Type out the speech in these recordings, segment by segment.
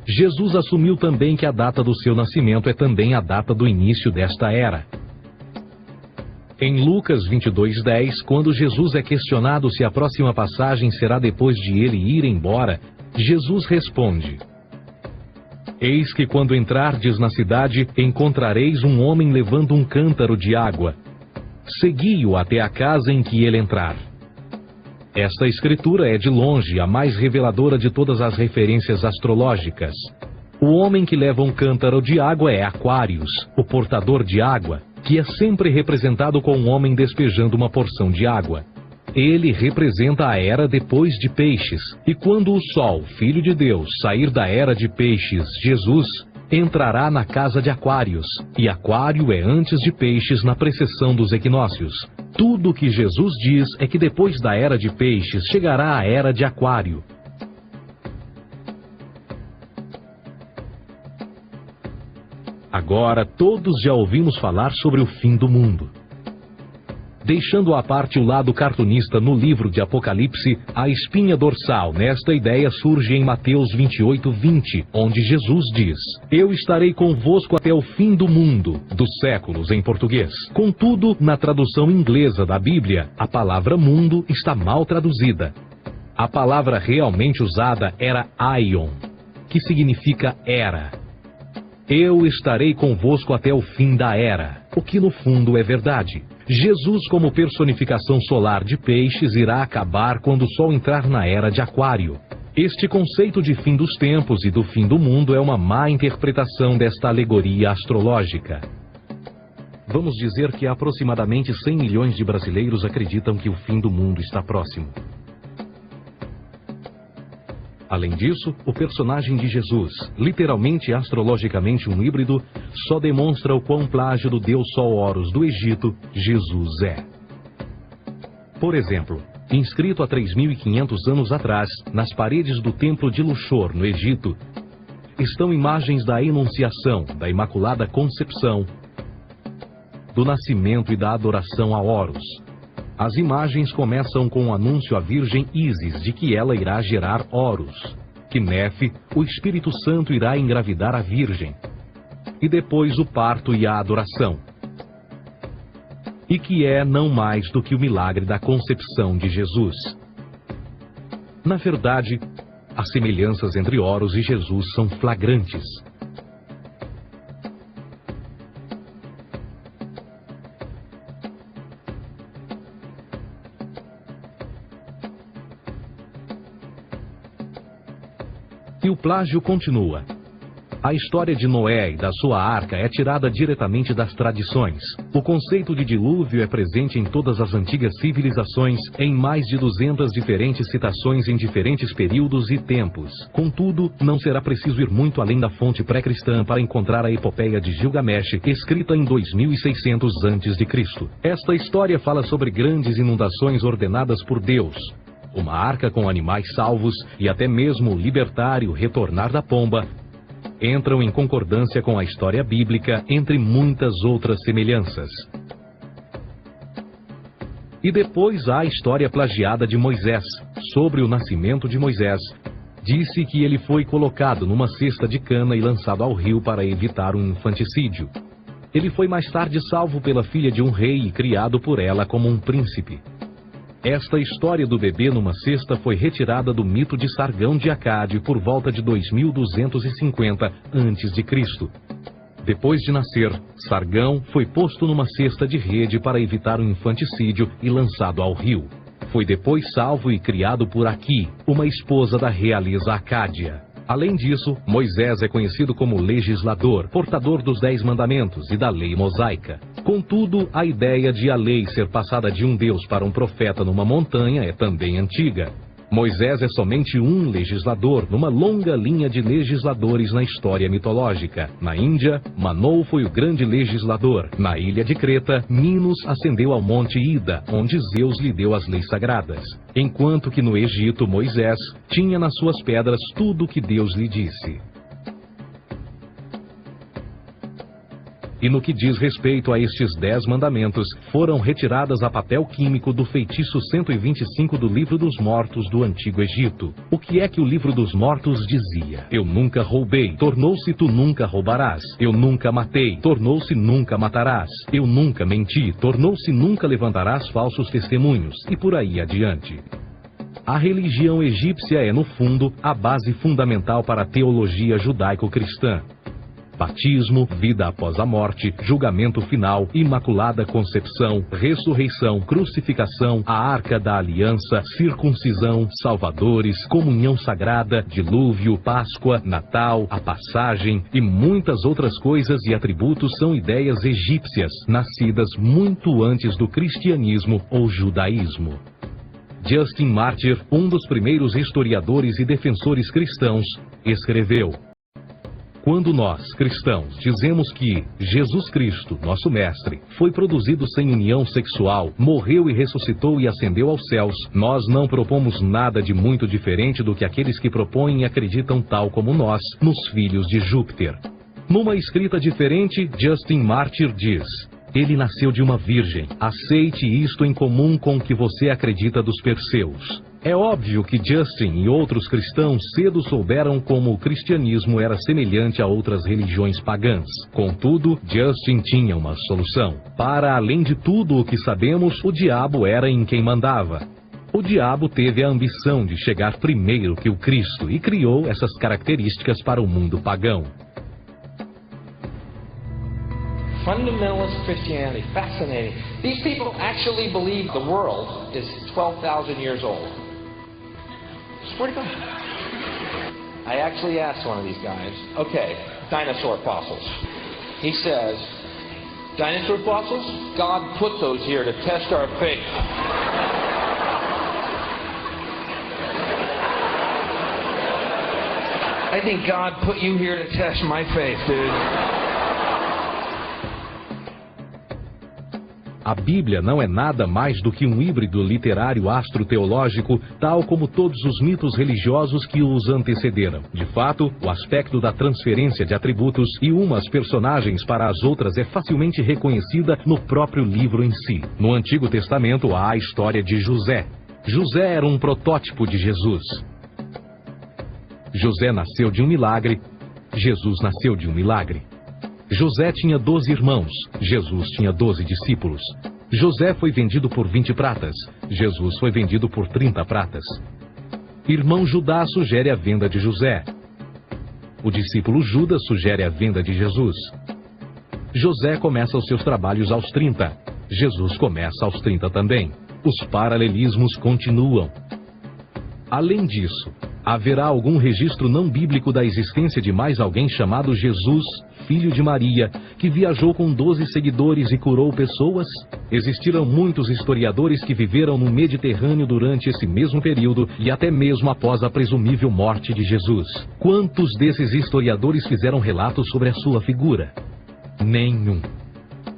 Jesus assumiu também que a data do seu nascimento é também a data do início desta era. Em Lucas 22:10, quando Jesus é questionado se a próxima passagem será depois de ele ir embora, Jesus responde: Eis que quando entrardes na cidade, encontrareis um homem levando um cântaro de água. Segui-o até a casa em que ele entrar. Esta escritura é de longe a mais reveladora de todas as referências astrológicas. O homem que leva um cântaro de água é Aquários, o portador de água, que é sempre representado com um homem despejando uma porção de água. Ele representa a era depois de Peixes, e quando o Sol, Filho de Deus, sair da era de Peixes, Jesus, entrará na casa de Aquários, e Aquário é antes de Peixes na precessão dos equinócios. Tudo o que Jesus diz é que depois da era de Peixes chegará a era de Aquário. Agora todos já ouvimos falar sobre o fim do mundo. Deixando à parte o lado cartunista no livro de Apocalipse, a espinha dorsal nesta ideia surge em Mateus 28:20, onde Jesus diz: Eu estarei convosco até o fim do mundo, dos séculos em português. Contudo, na tradução inglesa da Bíblia, a palavra mundo está mal traduzida. A palavra realmente usada era aion, que significa era. Eu estarei convosco até o fim da era, o que no fundo é verdade. Jesus, como personificação solar de Peixes, irá acabar quando o Sol entrar na era de Aquário. Este conceito de fim dos tempos e do fim do mundo é uma má interpretação desta alegoria astrológica. Vamos dizer que aproximadamente 100 milhões de brasileiros acreditam que o fim do mundo está próximo. Além disso, o personagem de Jesus, literalmente e astrologicamente um híbrido, só demonstra o quão plágio do deus Sol Horus do Egito, Jesus é. Por exemplo, inscrito há 3.500 anos atrás, nas paredes do templo de Luxor, no Egito, estão imagens da Enunciação, da Imaculada Concepção, do nascimento e da adoração a Horus. As imagens começam com o anúncio à Virgem Ísis de que ela irá gerar Horus, que Nefe, o Espírito Santo, irá engravidar a Virgem, e depois o parto e a adoração, e que é não mais do que o milagre da concepção de Jesus. Na verdade, as semelhanças entre Horus e Jesus são flagrantes. E o plágio continua. A história de Noé e da sua arca é tirada diretamente das tradições. O conceito de dilúvio é presente em todas as antigas civilizações, em mais de 200 diferentes citações em diferentes períodos e tempos. Contudo, não será preciso ir muito além da fonte pré-cristã para encontrar a epopeia de Gilgamesh, escrita em 2600 a.C. Esta história fala sobre grandes inundações ordenadas por Deus, uma arca com animais salvos e até mesmo o libertário retornar da pomba, entram em concordância com a história bíblica, entre muitas outras semelhanças. E depois há a história plagiada de Moisés. Sobre o nascimento de Moisés, disse que ele foi colocado numa cesta de cana e lançado ao rio para evitar um infanticídio. Ele foi mais tarde salvo pela filha de um rei e criado por ela como um príncipe. Esta história do bebê numa cesta foi retirada do mito de Sargão de Acade por volta de 2250 a.C. Depois de nascer, Sargão foi posto numa cesta de rede para evitar um infanticídio e lançado ao rio. Foi depois salvo e criado por Aqui, uma esposa da realeza Acádia. Além disso, Moisés é conhecido como legislador, portador dos 10 mandamentos e da lei mosaica. Contudo, a ideia de a lei ser passada de um deus para um profeta numa montanha é também antiga. Moisés é somente um legislador numa longa linha de legisladores na história mitológica. Na Índia, Manou foi o grande legislador. Na ilha de Creta, Minos ascendeu ao monte Ida, onde Zeus lhe deu as leis sagradas. Enquanto que no Egito, Moisés tinha nas suas pedras tudo o que Deus lhe disse. E no que diz respeito a estes 10 mandamentos, foram retiradas a papel químico do feitiço 125 do Livro dos Mortos do Antigo Egito. O que é que o Livro dos Mortos dizia? Eu nunca roubei, tornou-se tu nunca roubarás. Eu nunca matei, tornou-se nunca matarás. Eu nunca menti, tornou-se nunca levantarás falsos testemunhos. E por aí adiante. A religião egípcia é, no fundo, a base fundamental para a teologia judaico-cristã. Batismo, vida após a morte, julgamento final, imaculada concepção, ressurreição, crucificação, a arca da aliança, circuncisão, salvadores, comunhão sagrada, dilúvio, Páscoa, Natal, a passagem e muitas outras coisas e atributos são ideias egípcias, nascidas muito antes do cristianismo ou judaísmo. Justin Martyr, um dos primeiros historiadores e defensores cristãos, escreveu: quando nós, cristãos, dizemos que Jesus Cristo, nosso Mestre, foi produzido sem união sexual, morreu e ressuscitou e ascendeu aos céus, nós não propomos nada de muito diferente do que aqueles que propõem e acreditam tal como nós, nos filhos de Júpiter. Numa escrita diferente, Justin Martyr diz: ele nasceu de uma virgem. Aceite isto em comum com o que você acredita dos Perseus. É óbvio que Justin e outros cristãos cedo souberam como o cristianismo era semelhante a outras religiões pagãs. Contudo, Justin tinha uma solução. Para além de tudo o que sabemos, o diabo era em quem mandava. O diabo teve a ambição de chegar primeiro que o Cristo e criou essas características para o mundo pagão. Fundamentalist Christianity, fascinating. These people actually believe the world is 12,000 years old. Swear to God. I actually asked one of these guys, okay, dinosaur fossils. He says, dinosaur fossils? God put those here to test our faith. I think God put you here to test my faith, dude. A Bíblia não é nada mais do que um híbrido literário astroteológico, tal como todos os mitos religiosos que os antecederam. De fato, o aspecto da transferência de atributos e umas personagens para as outras é facilmente reconhecida no próprio livro em si. No Antigo Testamento há a história de José. José era um protótipo de Jesus. José nasceu de um milagre, Jesus nasceu de um milagre. José tinha 12 irmãos, Jesus tinha 12 discípulos. José foi vendido por 20 pratas, Jesus foi vendido por 30 pratas. Irmão Judá sugere a venda de José. O discípulo Judas sugere a venda de Jesus. José começa os seus trabalhos aos 30, Jesus começa aos 30 também. Os paralelismos continuam. Além disso, haverá algum registro não bíblico da existência de mais alguém chamado Jesus, filho de Maria, que viajou com 12 seguidores e curou pessoas? Existiram muitos historiadores que viveram no Mediterrâneo durante esse mesmo período e até mesmo após a presumível morte de Jesus. Quantos desses historiadores fizeram relatos sobre a sua figura? Nenhum.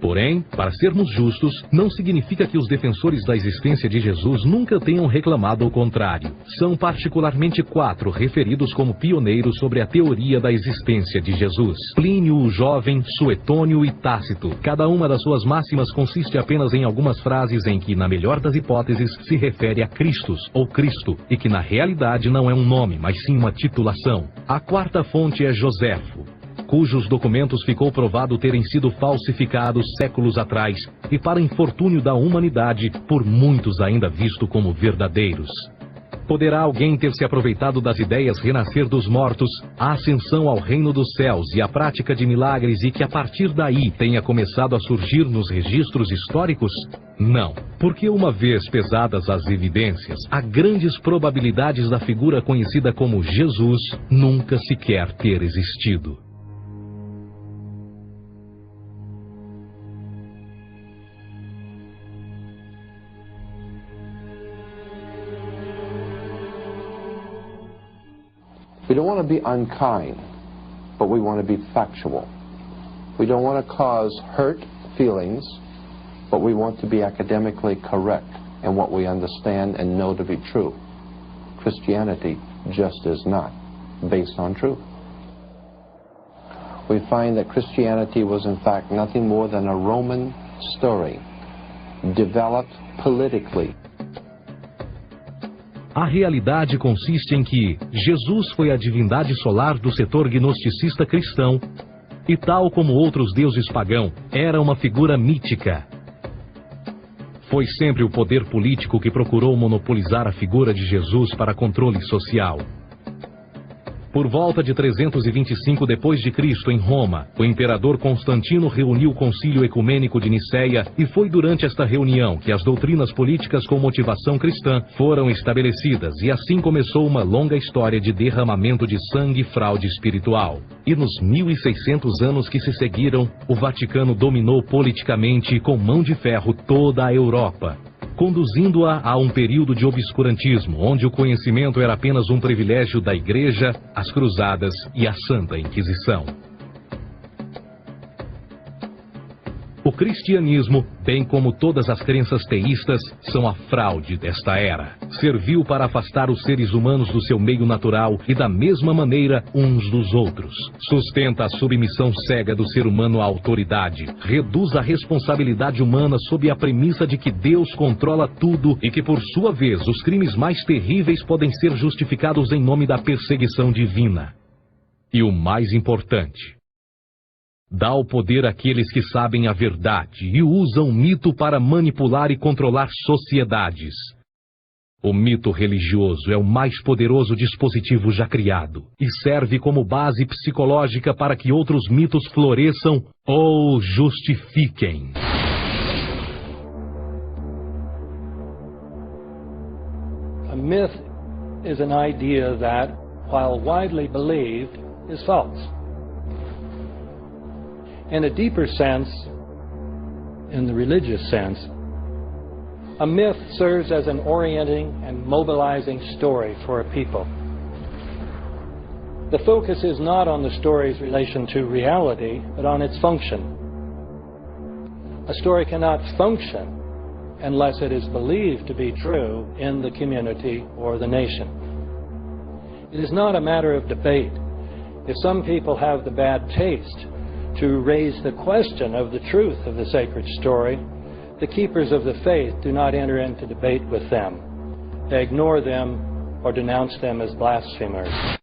Porém, para sermos justos, não significa que os defensores da existência de Jesus nunca tenham reclamado o contrário. São particularmente 4 referidos como pioneiros sobre a teoria da existência de Jesus: Plínio o Jovem, Suetônio e Tácito. Cada uma das suas máximas consiste apenas em algumas frases em que, na melhor das hipóteses, se refere a Christus ou Cristo, e que na realidade não é um nome, mas sim uma titulação. A 4ª fonte é Joséfo, cujos documentos ficou provado terem sido falsificados séculos atrás e, para infortúnio da humanidade, por muitos ainda visto como verdadeiros. Poderá alguém ter se aproveitado das ideias renascer dos mortos, a ascensão ao reino dos céus e a prática de milagres e que a partir daí tenha começado a surgir nos registros históricos? Não, porque uma vez pesadas as evidências, há grandes probabilidades da figura conhecida como Jesus nunca sequer ter existido. We don't want to be unkind, but we want to be factual. We don't want to cause hurt feelings, but we want to be academically correct in what we understand and know to be true. Christianity just is not based on truth. we find that Christianity was in fact nothing more than a Roman story, developed politically. A realidade consiste em que Jesus foi a divindade solar do setor gnosticista cristão e, tal como outros deuses pagãos, era uma figura mítica. Foi sempre o poder político que procurou monopolizar a figura de Jesus para controle social. Por volta de 325 d.C., em Roma, o imperador Constantino reuniu o Concílio Ecumênico de Niceia e foi durante esta reunião que as doutrinas políticas com motivação cristã foram estabelecidas e assim começou uma longa história de derramamento de sangue e fraude espiritual. E nos 1600 anos que se seguiram, o Vaticano dominou politicamente com mão de ferro toda a Europa, conduzindo-a a um período de obscurantismo, onde o conhecimento era apenas um privilégio da Igreja, as Cruzadas e a Santa Inquisição. O cristianismo, bem como todas as crenças teístas, são a fraude desta era. Serviu para afastar os seres humanos do seu meio natural e da mesma maneira uns dos outros. Sustenta a submissão cega do ser humano à autoridade. Reduz a responsabilidade humana sob a premissa de que Deus controla tudo e que, por sua vez, os crimes mais terríveis podem ser justificados em nome da perseguição divina. E o mais importante, dá o poder àqueles que sabem a verdade e usam o mito para manipular e controlar sociedades. O mito religioso é o mais poderoso dispositivo já criado e serve como base psicológica para que outros mitos floresçam ou justifiquem. A myth is an idea that, while widely believed, is false. In a deeper sense, in the religious sense, a myth serves as an orienting and mobilizing story for a people. The focus is not on the story's relation to reality, but on its function. A story cannot function unless it is believed to be true in the community or the nation. It is not a matter of debate. If some people have the bad taste to raise the question of the truth of the sacred story, the keepers of the faith do not enter into debate with them. They ignore them or denounce them as blasphemers.